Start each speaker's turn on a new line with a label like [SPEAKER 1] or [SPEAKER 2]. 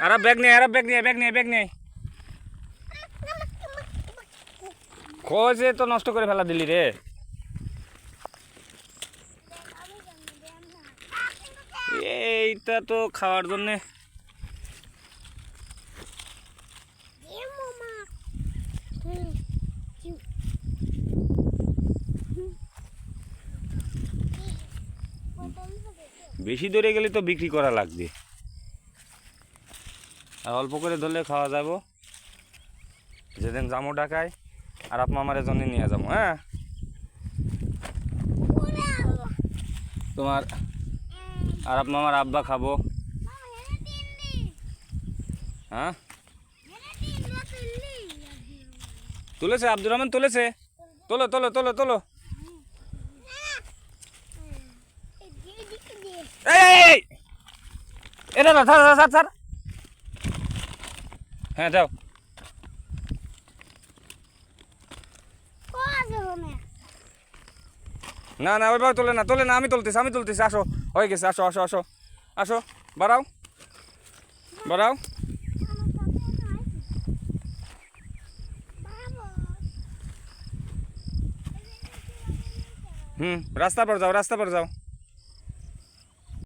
[SPEAKER 1] আরে ব্যাগ নেই, আরে ব্যাগ নেই, ব্যাগ নেই, ব্যাগ নেই। খোঁজে তো নষ্ট করে ফেলা দিলি রে। এইটা তো খাওয়ার জন্যে। বেশি ধরে গেলে তো বিক্রি করা লাগবে, আর অল্প করে ধরলে খাওয়া যাবো। যেদিন যাবো ঢাকায় আর আপ মামারের জন্য নিয়ে যাবো। হ্যাঁ, তোমার আর আপ মামার আব্বা খাবো। হ্যাঁ, তুলেছে আব্দুর রহমান, তুলেছে। তোলো তোলো তোলো তোলো। এই এটা না, ছাড় ছাড় ছাড়। হ্যাঁ যাও। না না, ওইভাবে তোলে না, তোলে না, আমি তুলতেছি, আমি তুলতেছি। আসো, হয়ে গেছে, আসো আসো আসো আসো, বাড়াও বাড়াও। রাস্তা পর যাও, রাস্তা পর যাও।